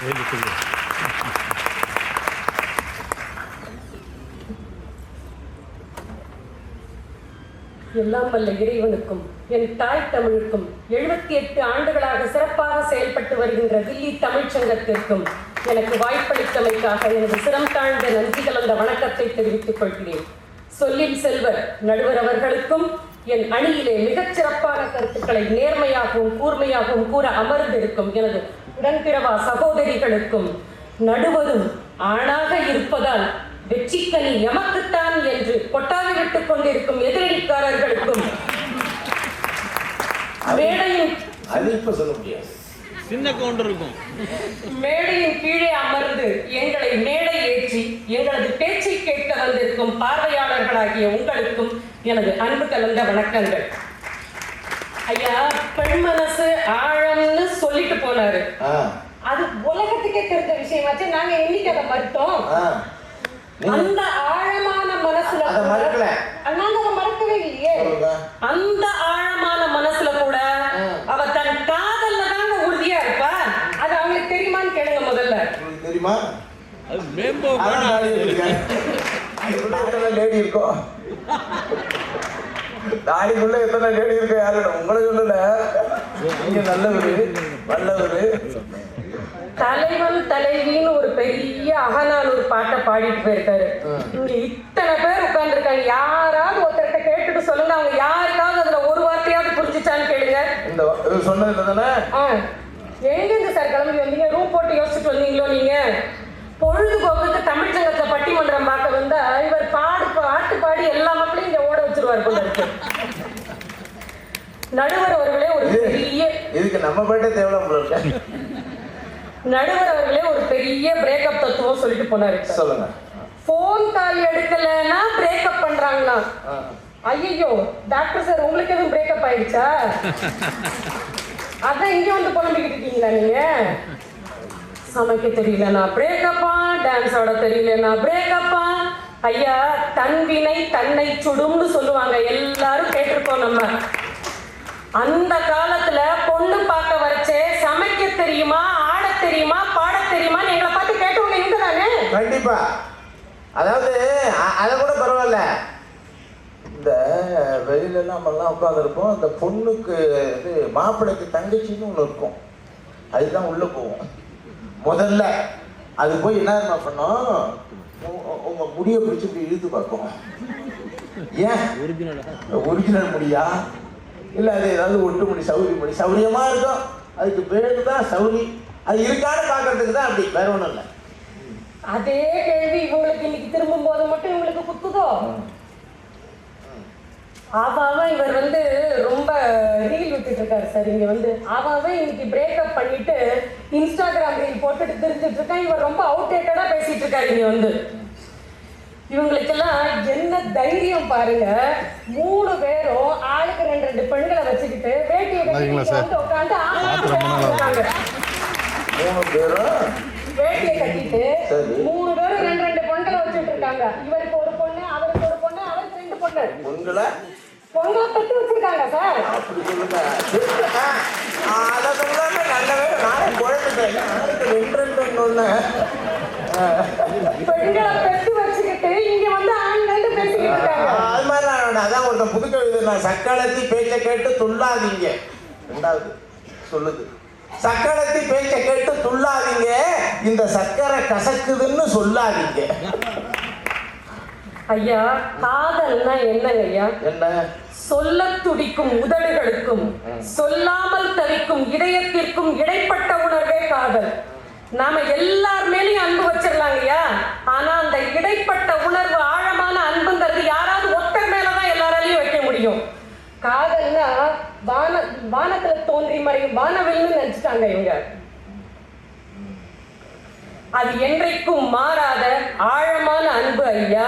எல்லாம் வல்ல இறைவனுக்கும் என் தாய் தமிழுக்கும் 78 ஆண்டுகளாக சிறப்பாக செயல்பட்டு வருகின்ற தில்லி தமிழ்ச்சங்கத்திற்கும் எனக்கு வாய்ப்பளித்தமைக்காக எனது சிரம் தாழ்ந்த நன்றி கலந்த வணக்கத்தை தெரிவித்துக் கொள்கிறேன். சொல்லில் செல்வர் நடுவர் அவர்களுக்கும் என் அணியிலே மிகச்சிறப்பான கருத்துக்களை நேர்மையாகவும் கூர்மையாகவும் கூற அமர்ந்திருக்கும் எனது உடன்பிறவா சகோதரிகளுக்கும், நடுவரும் ஆணாக இருப்பதால் வெற்றிக்கனி எமக்குத்தான் என்று கொட்டாவி விட்டுக் கொண்டிருக்கும் எதிரடிக்காரர்களுக்கும், மேடையின் கீழே அமர்ந்து எங்களை மேடை ஏற்றி எங்களது பேச்சை கேட்க வந்திருக்கும் பார்வையாளர்களாகிய உங்களுக்கும் எனது அன்பு கலந்த வணக்கங்கள். ஐயா, பெண் மனசு ஆழம்னு சொல்லிட்டு போனாரு. அது உலகத்துக்கே தெரிஞ்ச விஷயமாச்சு. நாங்க என்னைக்கு அதை மறுத்தோம்? அந்த ஆழமான மனசுல நாங்க அதை மறக்கவே இல்லையே. அந்த ஆழமான மனசுல கூட அவ தன் காதல்ல தாங்க உறுதியா இருப்பா. அது அவங்களுக்கு தெரியுமான்னு கேளுங்க முதல்ல. தெரியுமா? லேடி இருக்கோ, தாடிக்குள்ள எத்தனை லேடி இருக்கோ யாரு உங்களை சொல்லல. நீங்க நல்லவரு, வல்லவரு. தலைவன் தலைவின்னு ஒரு பெரிய அகநானூறு பாட்டை பாடிட்டு போயிருக்காரு. இங்க இத்தனை பேர் உட்கார்ந்து இருக்காங்க. யாராவது ஒருத்தர்கிட்ட கேட்டுட்டு சொல்லுங்க, அவங்க யாருக்காவது அதுல ஒரு வார்த்தையாவது புரிஞ்சுச்சான்னு கேளுங்க. இந்த சொன்னது தானே. எங்க இருந்து சார் கிளம்பி வந்தீங்க? ரூம் போட்டு யோசிச்சுட்டு வந்தீங்களோ நீங்க? பொழுதுபோக்குக்கு தமிழ்ச்சங்கத்தை பட்டிமன்றம் பார்க்க வந்தா இவர் பாட்டு பாடி எல்லா மக்களையும் இங்க ஓட வச்சிருவார் போல இருக்கு. நடுவர் அவர்களே ஒரு பெரிய இதுக்கு நம்ம பாட்டே தேவையில்ல. நடுவர் அவர்களே ஒரு பெரிய பிரேக்கப் தத்துவம் சொல்லிட்டு போனாரு. சொல்லுங்க. போன் கால் எடுக்கலன்னா பிரேக்கப் பண்றாங்களா? ஐயோ டாக்டர் சார், உங்களுக்கு எதுவும் பிரேக்கப் ஆயிடுச்சா? அதான் இங்க வந்து புலம்பிக்கிட்டு இருக்கீங்களா நீங்க? சமைக்க தெரியலனா பிரேக்கப்பா, டான்ஸ் ஆட தெரியலனா பிரேக்கப்பா. ஐயா, தன்வினை தன்னை சுடும்னு சொல்லுவாங்க, எல்லாரும் கேட்டிருக்கோம் நம்ம. அந்த காலத்துல பொண்ணு பார்க்க வரைச்சே சமைக்க தெரியுமா, ஆட தெரியுமா, பாட தெரியுமான்னு எங்களை பார்த்து கேட்டவங்க இவங்க தானே. கண்டிப்பா. அதாவது அதை கூட பரவாயில்ல, இந்த வெளியில எல்லாம் உட்காந்துருப்போம். அந்த பொண்ணுக்கு இது மாப்பிள்ளைக்கு தங்கச்சின்னு ஒன்று இருக்கும், அதுதான் உள்ள போவோம் முதல்ல. அது போய் என்ன பண்ணோம், உங்க முடியை பிடிச்சி இப்படி இழுத்து பார்ப்போம். ஏன் ஒரிஜினல் முடியா இல்லை அது ஏதாவது ஒட்டு முடி, சௌரி முடி, சௌரியமா இருக்கும். அதுக்கு பேரு தான் சௌரி. அது இருக்கான்னு பார்க்கறதுக்கு தான் அப்படி, வேற ஒன்றும் இல்லை. அதே கேள்வி இவங்களுக்கு இன்னைக்கு திரும்பும் போது மட்டும் இவங்களுக்கு குத்துதோ? அவன் இவர் வந்து ரொம்ப ரீல் விட்டுட்டு இருக்காரு சார். இங்க வந்து அவன் இன்னைக்கு பிரேக்கப் பண்ணிட்டு இன்ஸ்டாகிராம் ரீல் போட்டுட்டு தெரிஞ்சிட்டு இருக்கான். இவர் ரொம்ப அவுடேட்டடா பேசிட்டு இருக்காரு. இங்க வந்து இவங்களுக்கெல்லாம் என்ன தைரியம் பாருங்க. 3 பேரும் ஆளுக்கு 2 பெண்களை வச்சுக்கிட்டு வேட்டியை கட்டிட்டு உட்காந்து வேட்டியை கட்டிட்டு 3 பேரும் 2 பெண்களை வச்சுட்டு இருக்காங்க. இவருக்கு ஒரு பொண்ணு, அவருக்கு ஒரு பொண்ணு, அவருக்கு 2 பொண்ணு. பொங்கலை பத்தி வச்சிருக்காங்க சார். பெண்களை பெற்று வச்சுக்கிட்டு இங்க வந்து ஆண்கள் பேசிக்கிட்டு இருக்காங்க. அது மாதிரி அதான் ஒருத்தன் புது கவிதை, நான் சக்காலத்தி பேச்சை கேட்டு துள்ளாதீங்க. 2வது சொல்லுது, சக்கரத்தி பேச்ச கேட்டு துள்ளாதீங்க, இந்த சக்கரை கசக்குதுன்னு சொல்லாதீங்க. ஐயா, காதல்னா என்னங்க ஐயா? என்ன? சொல்ல துடிக்கும் உதடுகளுக்கும் சொல்லாமல் தவிக்கும் இதயத்திற்கும் இடைப்பட்ட உணர்வே காதல். நாம எல்லார் மேலேயும் அன்பு வச்சிடலாங்க ஐயா. ஆனா அந்த இடைப்பட்ட உணர்வு, ஆழமான அன்புங்கிறது யாராவது ஒருத்தர் மேலதான் எல்லாராலையும் வைக்க முடியும். காதல்னா வானத்துல தோன்றி மறையும் வானவில்னு நினைச்சிட்டாங்க இவங்க. அது என்றைக்கும் மாறாத ஆழமான அன்பு ஐயா.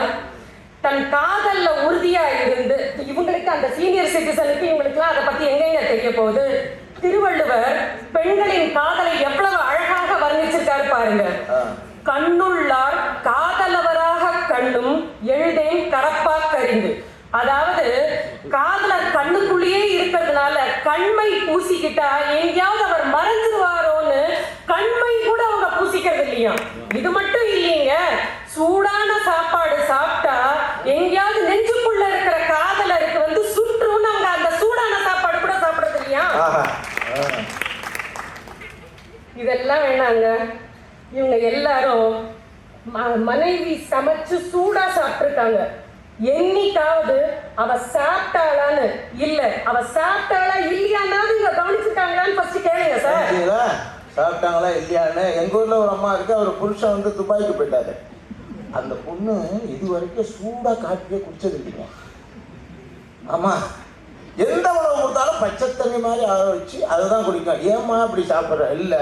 தன் காதல்ல உறுதியா இருந்து இவங்களுக்கு, அந்த சீனியர் சிட்டிசனுக்கு இவங்களுக்குலாம் அதை பத்தி எங்கெங்க தெரிய போகுது. திருவள்ளுவர் பெண்களின் காதலை எவ்வளவு அழகாக வர்ணிச்சிருக்காரு பாருங்க. கண்ணுள்ளார் காதலவராக கண்ணும் எழுதேன் கரப்பா கறிந்து. அதாவது காதலர் கண்ணுக்குள்ளேயே இருக்கிறதுனால கண்மை பூசிக்கிட்டா எங்கேயாவது அவர் மறைஞ்சிருவாரோன்னு கண்மை கூட அவங்க பூசி முடியும். இது மட்டும் இல்லைங்க, சூடான சாப்பாடு சாப்பிட்டா எங்கேயாவது நெஞ்சுக்குள்ள இருக்கிற காதலருக்கு வந்து சுற்றும். அவங்க அந்த சூடான சாப்பாடு கூட சாப்பிடுறது இல்லையா? இதெல்லாம் வேணாங்க. இவங்க எல்லாரும் மனைவி சமைச்சு சூடா சாப்பிட்டுருக்காங்க. என்னைக்காவது அவ சாப்பிட்டாளான்னு இல்ல, அவ சாப்பிட்டாளா இல்லையான்னு இங்க கவனிச்சுட்டாங்களான்னு ஃபர்ஸ்ட் கேளுங்க சார். சாப்பிட்டாங்களா இல்லையான்னு. எங்க ஊர்ல ஒரு அம்மா இருக்கு, அவர் புருஷன் வந்து துபாய்க்கு போயிட்டாரு. அந்த பொண்ணு இது வரைக்கும் சூடா காப்பியே குடிச்சது இல்லைங்க. ஆமா, எந்த உணவு கொடுத்தாலும் பச்சை தண்ணி மாதிரி ஆற வச்சு அதுதான் குடிக்கும். ஏம்மா அப்படி சாப்பிட்ற? இல்லை,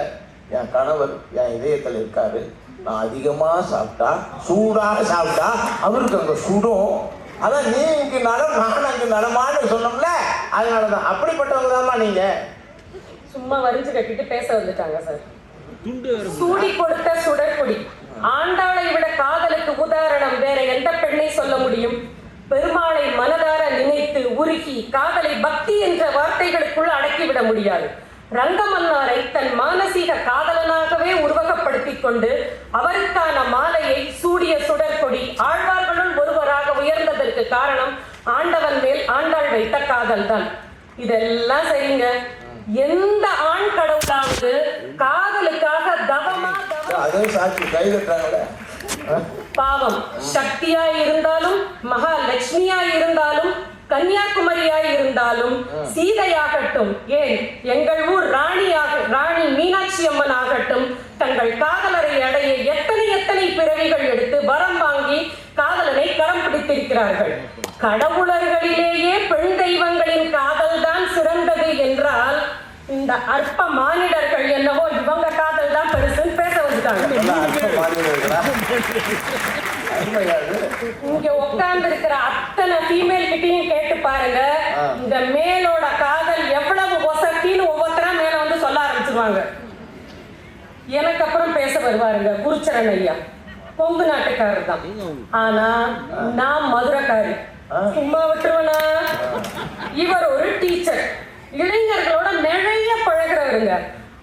என் கணவர் என் இதயத்தில் இருக்காரு. நான் அதிகமாக சாப்பிட்டா, சூடாக சாப்பிட்டா அவருக்கு அங்கே சுடும். அதான் நீ இங்கே நலம் நான் அங்கே நலமான்னு சொன்னோம்ல, அதனால தான். அப்படிப்பட்டவங்க தான்மா நீங்க. சும்மா வரிஞ்சு கட்டிட்டு பேச வந்துட்டாங்க சார். சூடி கொடுத்த சுடற்குடி. ஆண்டாளை விட காதலுக்கு உதாரணம் வேற எந்த பெண்ணை சொல்ல முடியும்? பெருமாளை மனதார நினைத்து உருகி காதலை பக்தி என்ற வார்த்தைகளுக்குள் அடக்கிவிட முடியாது. ரங்கமன்னாரை தன் மானசீக காதலனாகவே உருவகப்படுத்திக் கொண்டு அவருக்கான மாலையை சூடிய சுடற்கொடி ஆழ்வார்களுள் ஒருவராக உயர்ந்ததற்கு காரணம் ஆண்டவன் மேல் ஆண்டாள் வைத்த காதல் தான். இதெல்லாம் சரிங்க. எந்த ஆண் கடவுளாவது காதலுக்காக தவமா பாவம் சக்தியாய் இருந்தாலும், மகாலட்சுமியாய் இருந்தாலும், கன்னியாகுமரியாய் இருந்தாலும், சீதையாகட்டும், ஏன் எங்கள் ஊர் ராணி மீனாட்சி அம்மன் ஆகட்டும், தங்கள் காதலரை அடைய எத்தனை பிறவிகள் எடுத்து வரம் வாங்கி காதலனை கரம் பிடித்திருக்கிறார்கள். கடவுளர்களிலேயே பெண் தெய்வங்களின் காதல் தான் சிறந்தது என்றால் இந்த அற்ப மானிடர்கள் என்னவோ இவங்க காதல் தான் பெருசுன்னு பேச வந்துட்டாங்க. இங்க உட்கார்ந்து இருக்கிற அத்தனை ஃபீமேல் கிட்டையும் கேட்டு பாருங்க, இந்த மேலோட காதல் எவ்வளவு ஒசத்தின்னு ஒவ்வொருத்தரா மேல வந்து சொல்ல ஆரம்பிச்சிருவாங்க. எனக்கு அப்புறம் பேச வருவாருங்க குருச்சரன் ஐயா, கொங்கு நாட்டுக்காரர் தான். ஆனா நான் மதுரைக்காரி. சும்மா விட்டுருவனா? இவர் ஒரு டீச்சர், இளைஞர்களோட நிறைய பழகிறவருங்க.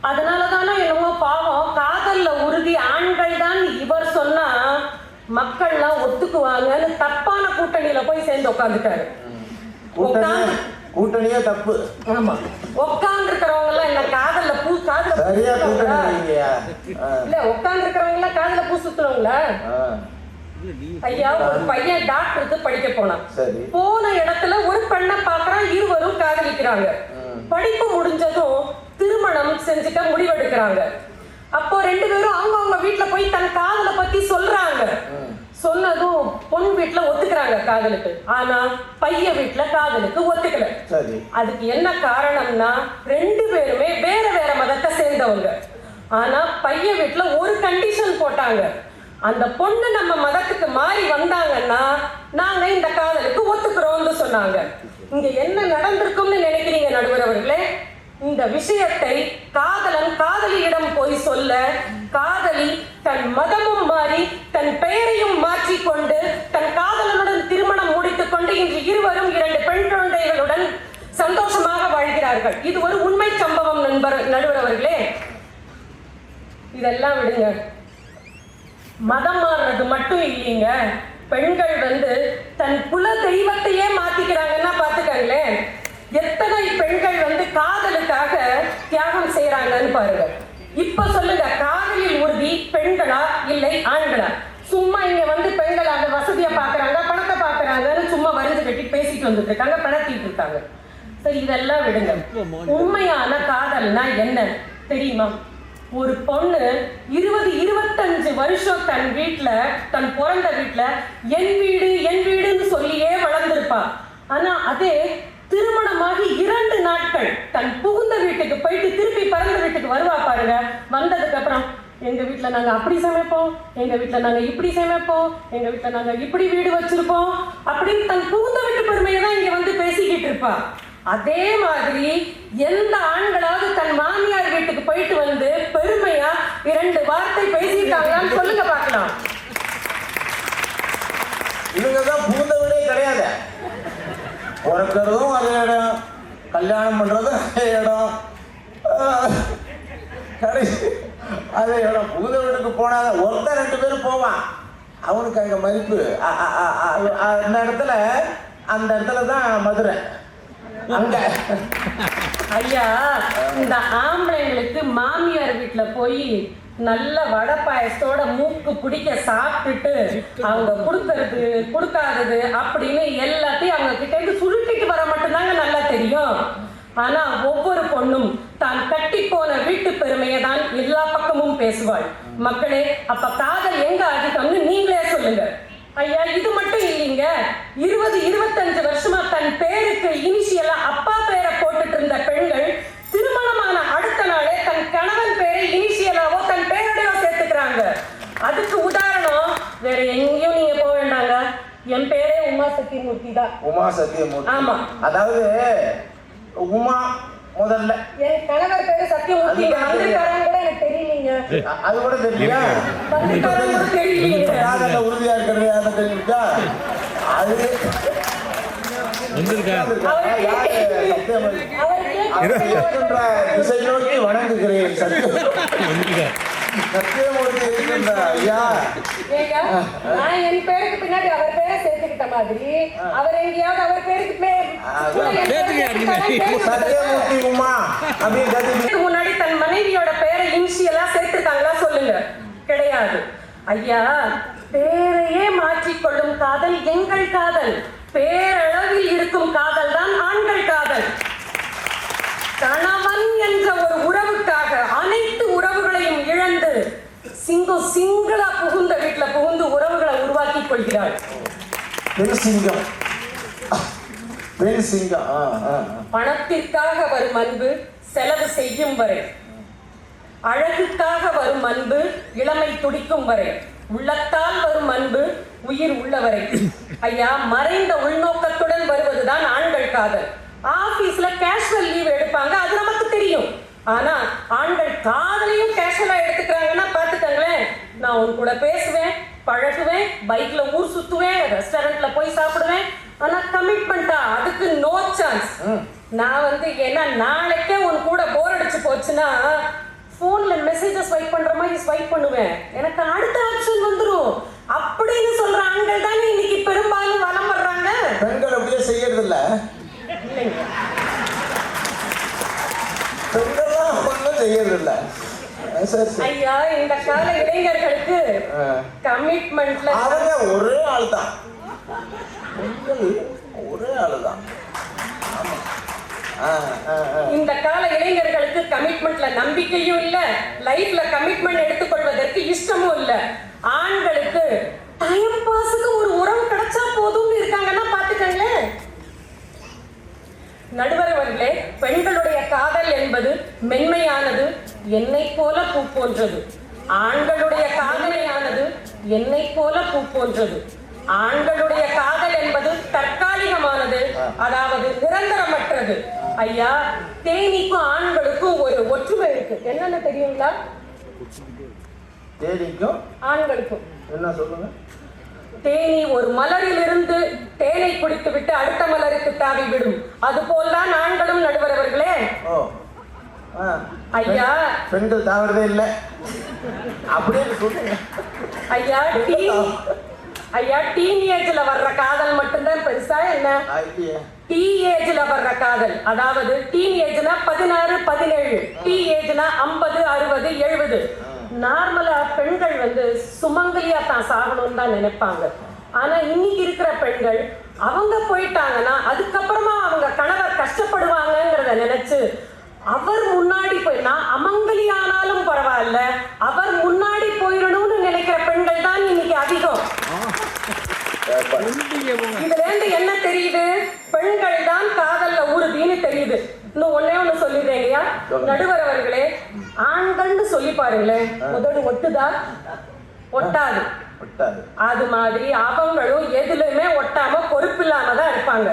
அதனாலதானே என்னமோ பாவம் காதல்ல உறுதி ஆண்கள் தான் இவர் சொன்னா மக்கள்லாம் ஒத்துக்குவாங்கன்னு தப்பான கூட்டணியில போய் சேர்ந்து உட்காந்துட்டாரு. கூட்டணியே தப்பு. ஆமா, உட்கார்ந்து இருக்கிறவங்க எல்லாம் என்ன காதல்ல இல்ல, உட்கார்ந்து இருக்கிறவங்க எல்லாம் காதல பூ சுத்துறவங்களா? ஐயா, ஒரு பையன் டாக்டருக்கு படிக்க போனான். போன இடத்துல ஒரு பெண்ணை பாக்குறான், இருவரும் காதலிக்கிறாங்க. படிப்பு முடிஞ்சதும் திருமணம் செஞ்சுக்க முடிவெடுக்கிறாங்க. அப்போ ரெண்டு பேரும் அவங்க வீட்டுல போய் தன் காதலை பத்தி சொல்றாங்க. சொன்னதும் பொன் வீட்டுல ஒத்துக்கிறாங்க காதலுக்கு. ஆனா பைய வீட்டுல காதலுக்கு ஒத்துக்கல. அதுக்கு என்ன காரணம்னா ரெண்டு பேருமே வேற வேற மதத்தை சேர்ந்தவங்க. ஆனா பைய வீட்டுல ஒரு கண்டிஷன் போட்டாங்க, அந்த பொண்ணு நம்ம மதத்துக்கு மாறி வந்தாங்கன்னா நாங்க இந்த காதலுக்கு ஒத்துக்கிறோம்னு சொன்னாங்க. இங்க என்ன நடந்திருக்கும்னு நினைக்கிறீங்க நடுவர் அவர்களே? இந்த விஷயத்தை காதலன் காதலியிடம் போய் சொல்ல, காதலி தன் மதமும் மாறி தன் பெயரையும் மாற்றிக்கொண்டு தன் காதலனுடன் திருமணம் முடித்துக் கொண்டு இன்று இருவரும் 2 பெண் குழந்தைகளுடன் சந்தோஷமாக வாழ்கிறார்கள். இது ஒரு உண்மை சம்பவம் நடுவர் அவர்களே. இதெல்லாம் விடுங்க, மதம் மாறுறது மட்டும் இல்லைங்க, பெண்கள் வந்து தன் குல தெய்வத்தையே மாத்திக்கிறாங்கன்னா பாத்துக்கங்களேன். எத்தனை பெண்கள் வந்து காதலுக்காக தியாகம் செய்யறாங்கன்னு பாருங்க. இப்ப சொல்லுங்க, காதலில் உறுதி பெண்களா இல்லை ஆண்களா? சும்மா இங்க வந்து பெண்கள் அந்த வசதியை பாக்குறாங்க, பணத்தை பாக்குறாங்கன்னு சும்மா வரிஞ்சு கட்டி பேசிட்டு வந்துட்டு இருக்காங்க, பணத்திட்டு இருக்காங்க. சரி, இதெல்லாம் விடுங்க. உண்மையான காதல்னா என்ன தெரியுமா? ஒரு பொண்ணு 20-25 வருஷம் தன் வீட்டுல, தன் பிறந்த வீட்டுல என் வீடுன்னு சொல்லியே வளர்ந்திருப்பா. ஆனா அதே திருமணமாகி 2 நாட்கள் தன் புகுந்த வீட்டுக்கு போயிட்டு திருப்பி பிறந்த வீட்டுக்கு வருவா பாருங்க. வந்ததுக்கு அப்புறம் எங்க வீட்டுல நாங்க அப்படி சமைப்போம், எங்க வீட்டுல நாங்க இப்படி சமைப்போம், எங்க வீட்டுல நாங்க இப்படி வீடு வச்சிருப்போம் அப்படின்னு தன் புகுந்த வீட்டு பெருமையை தான் இங்க வந்து பேசிக்கிட்டு இருப்பா. அதே மாதிரி எந்த ஆண்களாவது தன் மாமியார் வீட்டுக்கு போயிட்டு வந்து பெருமையா 2 வார்த்தை பேசியிருக்காங்களான்னு சொல்லுங்க பார்க்கலாம். இவங்கதான் புகுந்த வீடே கிடையாது. பிறக்கிறதும் அதே இடம், கல்யாணம் பண்றதும் அதே இடம், அது எவ்வளோ புகுந்த வீட்டுக்கு போனாத ஒருத்தன் 2 பேரும் போவான். அவனுக்கு அங்கே மதிப்பு. அந்த இடத்துல தான் மதுரை. அங்க ஐயா, இந்த ஆம்பளைங்களுக்கு மாமியார் வீட்டுல போய் நல்ல வடை பாயசத்தோட மூக்கு பிடிக்க சாப்பிட்டுட்டு அவங்க கொடுக்கறது கொடுக்காதது அப்படின்னு எல்லாத்தையும் அவங்க கிட்ட இருந்து சுருட்டிட்டு வர மட்டும்தாங்க நல்லா தெரியும். ஆனா ஒவ்வொரு பொண்ணும் தான் கட்டி போன வீட்டு பெருமையை தான் எல்லா பக்கமும் பேசுவாள். மக்களே, அப்ப காதல் எங்க அதிகம்னு நீங்களே சொல்லுங்க. ஐயா, இது மட்டும் இல்லைங்க, 20-25 வருஷமா தன் பேருக்கு இனிஷியலா அப்பா பேரை போட்டுட்டு இருந்த பெண்கள் திருமணமான அடுத்த நாளே தன் கணவன் பேரை இனிஷியலாவோ தன் பேரோடையோ சேர்த்துக்கிறாங்க. அதுக்கு உதாரணம் வேற எங்கேயும் நீங்க போக வேண்டாங்க, என் பேரே உமா சத்தியமூர்த்தி தான். உமா சத்தியமூர்த்தி. ஆமா, அதாவது உமா முதல்ல என் கணவர் பேரு சத்தியமூர்த்தி. வந்திருக்காரங்க கூட எனக்கு தெரியலீங்க. அது கூட தெரியல. வந்திருக்காரங்க கூட தெரியலீங்க. காதல்ல உறுதியா இருக்கிறது யாரும் தெரிஞ்சுட்டா அது திசை நோக்கி வணங்குகிறேன். சத்தியமூர்த்தி இருக்கின்ற ஐயா, நான் என் பேருக்கு பின்னாடி அவர் பேரை சேர்த்துக்கிட்ட மாதிரி அவர் எங்கேயாவது அவர் பேருக்கு சத்தியமூர்த்தி உமா அப்படின்னு முன்னாடி தன் மனைவியோட பேரை இனிஷியலா சேர்த்துட்டாங்களா சொல்லுங்க? கிடையாது. ஐயா, பேரையே மாற்றிக்கொள்ளும் காதல் எங்கள் காதல். பேரளவில் இருக்கும் காதல் தான் ஆண்கள் காதல். கணவன் என்ற ஒரு உறவுக்காக அனைத்து உறவுகளையும் இழந்து சிங்களா புகுந்த வீட்டுல புகுந்து உறவுகளை உருவாக்கி கொள்கிறாள். பெருசிங்கம். பணத்திற்காக வரும் அன்பு செலவு செய்யும் வரை, அழகுக்காக வரும் அன்பு இளமை துடிக்கும் வரை, உள்ளத்தால் வரும் அன்பு உயிர் உள்ளவரை. ஐயா, மறைந்த உள்நோக்கத்துடன் வருவதுதான் ஆண்கள் காதல். ஆபீஸ்ல கேஷுவல் லீவ் எடுப்பாங்க, அது நமக்கு தெரியும். ஆனா ஆண்கள் காதலையும் கேஷுவலா எடுத்துக்கிறாங்கன்னா பாத்துக்கங்களேன். நான் உன் கூட பேசுவேன், பழகுவேன், பைக்ல ஊர் சுத்துவேன், ரெஸ்டாரண்ட்ல போய் சாப்பிடுவேன். ஆனா கமிட்மெண்டா அதுக்கு நோ சான்ஸ். நான் ஏன்னா நாளைக்கே உன் கூட போர் அடிச்சு போச்சுன்னா போன்ல மெசேஜஸ் ஸ்வைப் பண்ற மாதிரி ஸ்வைப் பண்ணுவேன், எனக்கு அடுத்த ஆப்ஷன் வந்துரும் அப்படின்னு சொல்ற ஆண்கள் தானே இன்னைக்கு பெரும்பாலும் வலம் வர்றாங்க. பெண்கள் அப்படியே செய்யறது இல்ல. பெண்கள்லாம் ஒன்றும் செய்யறது இல்ல. ஐயா, இந்த கால இளைஞர்களுக்கு கமிட்மெண்ட்ல அவங்க ஒரே ஆள் தான். பெண்கள் ஒரே ஆள் தான். இந்த கால இளைஞர்களுக்கு கமிட்மெண்ட்ல நம்பிக்கையும் இல்ல, லைஃப்ல கமிட்மெண்ட் எடுத்துக்கொள்வதற்கு இஷ்டமும் இல்ல. ஆண்களுக்கு டைம் பாஸுக்கு ஒரு உறவு கிடைச்சா போதும்னு இருக்காங்கன்னா பாத்துக்கங்களேன். நடுவர் அவர்களே, பெண்களுடைய காதல் என்பது மென்மையானது, என்னை போல பூ போன்றது. ஆண்களுடைய காதலையானது என்னை போல பூ போன்றது. ஆண்களுடைய காதல் என்பது தற்காலிகமானது, அதாவது நிரந்தரமற்றது. ஐயா, தேனிக்கும் ஆண்களுக்கும் ஒரு ஒற்றுமை இருக்கு. என்னன்னு தெரியுங்களா? தேனிக்கும் ஆண்களுக்கும் என்ன சொல்லுங்க? தேனி ஒரு மலரிலிருந்து தேனை குடித்து விட்டு அடுத்த மலருக்கு தாவி விடும். அது போல்தான் ஆண்களும். நடுவர் அவர்களே, ஐயா, பெண்கள் தாவறதே இல்லை அப்படின்னு சொல்லுங்க. ஐயா, டீனேஜ்ல வர்ற காதல் மட்டும்தான் பெருசா என்ன? டீஏஜ்ல வர்ற காதல், அதாவது டீனேஜ்னா 16, 17, டீஏஜ்னா 50, 60, 70. நார்மலா பெண்கள் சுமங்கலியா தான் சாகணும்னு தான் நினைப்பாங்க. ஆனா இன்னைக்கு இருக்கிற பெண்கள் அவங்க போயிட்டாங்கன்னா அதுக்கப்புறமா அவங்க கணவர் கஷ்டப்படுவாங்கிறத நினைச்சு அவர் முன்னாடி போய், நான் அமங்கலி ஆனாலும் பரவாயில்ல, அவர் முன்னாடி போயிடணும்னு நினைக்கிற பெண்கள் தான் இன்னைக்கு அதிகம். இதுல இருந்து என்ன தெரியுது? பெண்கள் தான் காதல்ல உறுதின்னு தெரியுது. இன்னும் ஒண்ணு சொல்லிடுறேன் இல்லையா நடுவர் அவர்களே, ஆண்கள்னு சொல்லி பாருங்களேன், உதடு ஒட்டுதா? ஒட்டாது. அது மாதிரி அவங்களும் எதுலயுமே ஒட்டாம பொறுப்பு இல்லாம தான் இருப்பாங்க.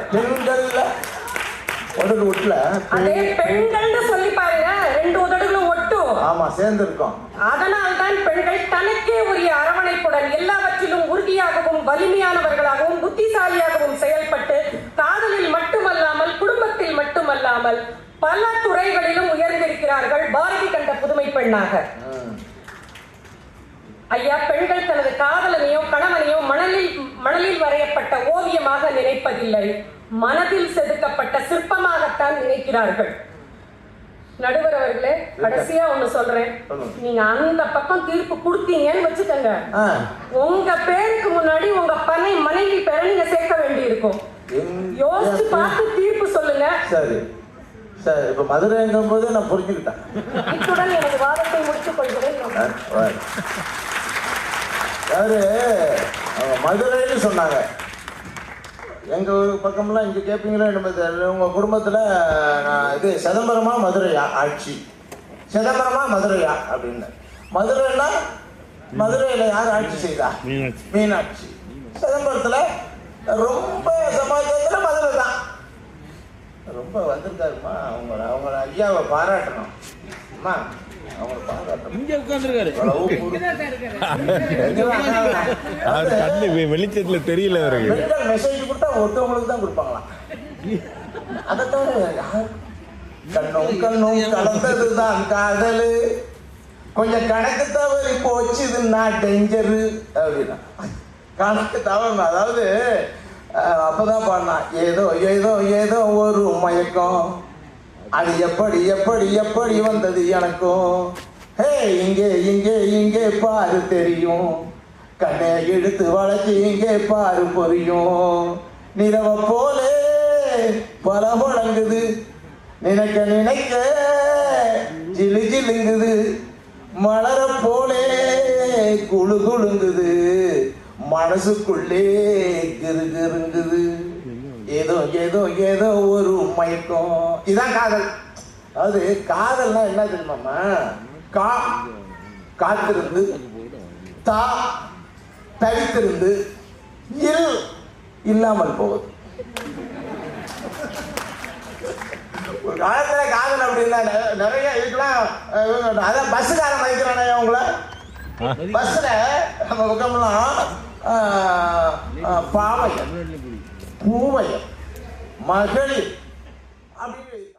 அதே பெண்கள்னு சொல்லி பாருங்க, 2 உதடுகளும் ஒட்டும். ஆமா, சேர்ந்து இருக்கும். அதனால்தான் பெண்கள் தனக்கே உரிய அரவணைப்புடன் எல்லாவற்றிலும் உறுதியாகவும் வலிமையானவர்களாகவும் புத்திசாலியாகவும் செயல்பட்டு காதலில் மட்டுமல்லாமல் குடும்பத்தில் மட்டுமல்லாமல் பல துறைகளிலும் உயர்ந்திருக்கிறார்கள். பாரதி கண்ட புதுமை பெண்ணாக. ஐயா, பெண்கள் தனது காதலனையோ கணவனையோ மணலில் வரையப்பட்ட ஓவியமாக நினைப்பதில்லை, மனதில் செதுக்கப்பட்ட சிற்பமாகத்தான் நினைக்கிறார்கள். நடுவர் அவர்களே, கடைசியா ஒண்ணு சொல்றேன். நீங்க அந்த பக்கம் தீர்ப்பு கொடுத்தீங்கன்னு வச்சுக்கோங்க, உங்க பேருக்கு முன்னாடி உங்க மனைவி பேரை நீங்க சேர்க்க வேண்டி இருக்கும். யோசிச்சு பார்த்து தீர்ப்பு சொல்லுங்க. சரி சரி, இப்ப மதுரைங்கும் போது நான் புரிஞ்சுக்கிட்டேன். இத்துடன் எனது வாதத்தை முடித்துக் கொள்கிறேன். யாரு மதுரைன்னு சொன்னாங்க. எங்க பக்கம்லாம் இங்க கேட்பீங்களா என்ன, உங்க குடும்பத்துல இது சிதம்பரமா மதுரையா ஆட்சி, சிதம்பரமா மதுரையா அப்படின்னு. மதுரைன்னா மதுரையில யார் ஆட்சி செய்தா? மீனாட்சி. சிதம்பரத்துல ரொம்ப சமாஜத்துல மதுரை தான். ரொம்ப வந்திருக்காருமா, அவங்கள ஐயாவை பாராட்டணும். அம்மா அவங்களை பாராட்டணும். வெளிச்சத்துல தெரியல. மெசேஜ் கொடுத்தா ஒருத்தவங்களுக்கு தான் கொடுப்பாங்களாம். அதை தவிர கண்ணும் கண்ணும் கலந்ததுதான் காதலு, கொஞ்சம் கணக்கு தவறி போச்சுதுன்னா டேஞ்சரு அப்படின்னா. கணக்கு தவறணும். அதாவது அப்பதான் பாடினா, ஏதோ ஏதோ ஏதோ ஒரு மயக்கம், அது எப்படி எப்படி எப்படி வந்தது எனக்கும். ஹே இங்கே இங்கே இங்கே பாரு தெரியும், கண்ணை இழுத்து வளைச்சு இங்கே பாரு பொரியும். நிலவ போலே பல முழங்குது, நினைக்க நினைக்க ஜிலு ஜிலுங்குது, மலர போலே குழு குழுங்குது, மனசுக்குள்ளே கிருங்குது, ஏதோ ஏதோ ஏதோ ஒரு மயக்கம். இதான் காதல். அதாவது காதல்னா என்ன தெரியுமாமா? காத்திருந்து, தவித்திருந்து, இல்லாமல் போகுது. ஒரு காலத்துல காதல் அப்படின்னா நிறைய இதுக்கெல்லாம். அதான் பஸ்ஸுக்காரன் மதிக்கிறானே அவங்கள. பஸ்ல நம்ம பக்கம்லாம் பாவையம், பூவையம், மகளிர்,